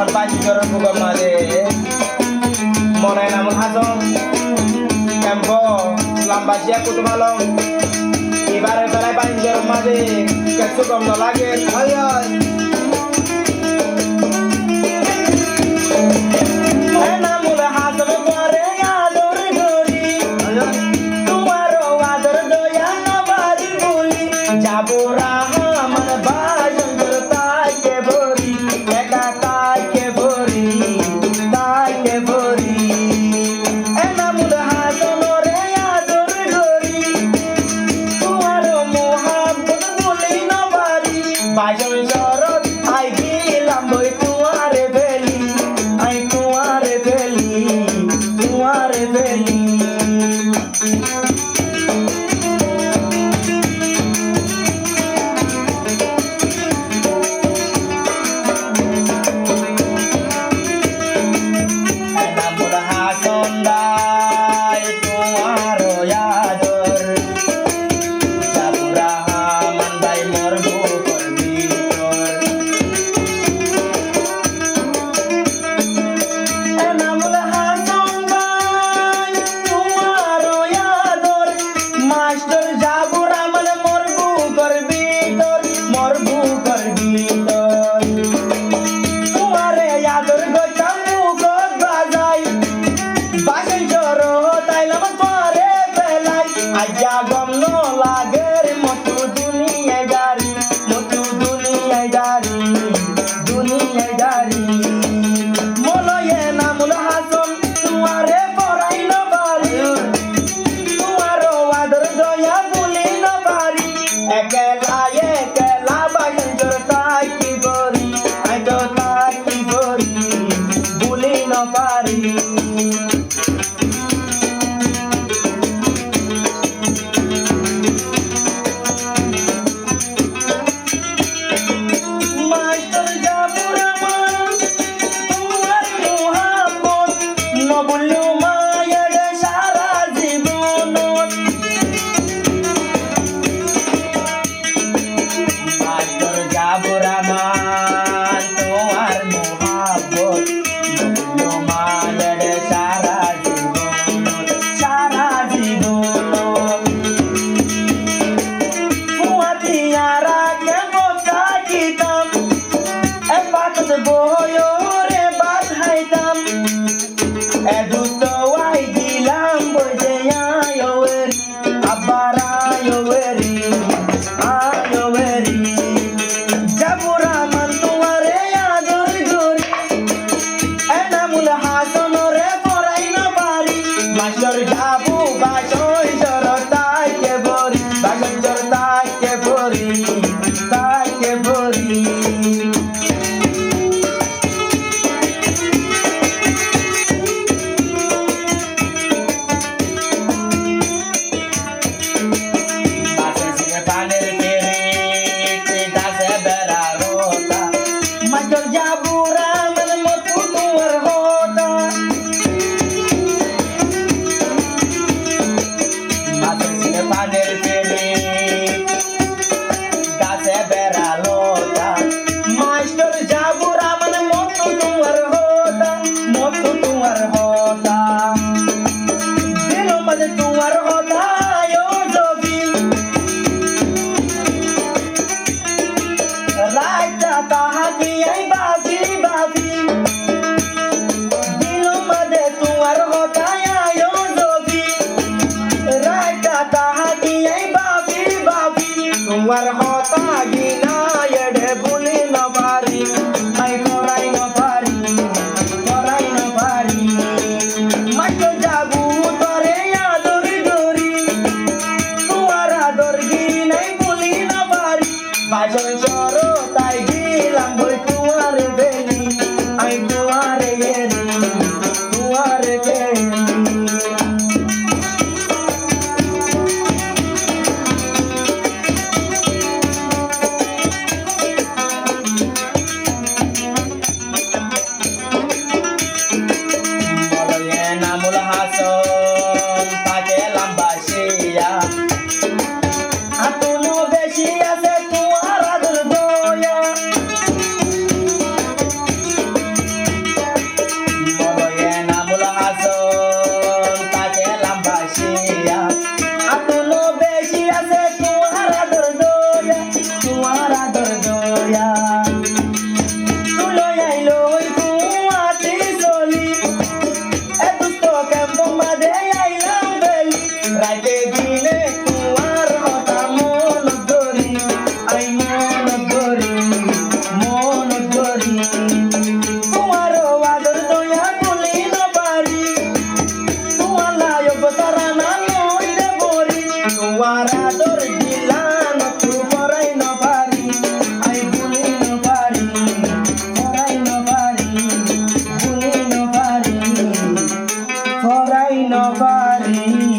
এখন পাঁচ জোর বুকা মাঝে মনে নামুল হাসন ক্যাম্প লাম্বাসিয়া কুতু ভালো এবারে বেলায় পাঁচ জোর মাঝে কিছু কম না লাগে হয় নামুল হাসন করে আদর করি তোমার আদর দয়া নবারি বলি যাবো রাহা আমার বাজন তাইকে ভরি একা তাইকে ভরি তাইকে ভরি নামুল হাসন রে আদর করি তোমার মোহাম্মদ বলি নবারি বাজন শরৎ আই গেলাম বই তোমারে ভেলি আই তোমারে ভেলি তোমারে ভেলি নামুল হাসন দাই তোমার আদর যাবো রাহমান দাই মোর বুকর ভিতর নামুল হাসন দাই তোমার আদর মাস্টার যাবো রাহমান মোর বুকর ভিতর মোর বুকর ভিতর তোমারে আদর গইতাম বুকত বাজাই বাসন জড় তাইলাম তোরে বেলাই আজ্ঞা গম ন লাগের মতো দুনিয়ায় গাড়ি মতো দুনিয়ায় গাড়ি দুনিয়ায় গাড়ি মলয়ে নামুল হাসন তোমারে পড়াই ন পারি তোমার আদর দয়া বলি ন পারি একলা একলা বাসন জড় তাই কি করি আই তো তাই কি করি বলি ন পারি মাস্টার যাবো রাহমান তোমার মোহাম্মদ নবুল্লু মায়ের সারা জীবন মাস্টার যাবো রাহমান তোমার মোহাম্মদ নবুল্লু মায়ের সারা জীবন ফুয়াতিয়ারা কেমন থাকিতাম বাতত বয়রে বাধাইতাম দুধ আই দিলাম বইতে আয়োরি আবার আয়োরি আয়োরি যাবো রাহমান তোমারে আদর করি নামুল হাসন রে পড়াই ন পারি মাস্টার যাবো বাসন জর তাইকে ভরি বাসন জর তাইকে ভরি তাইকে ভরি পারি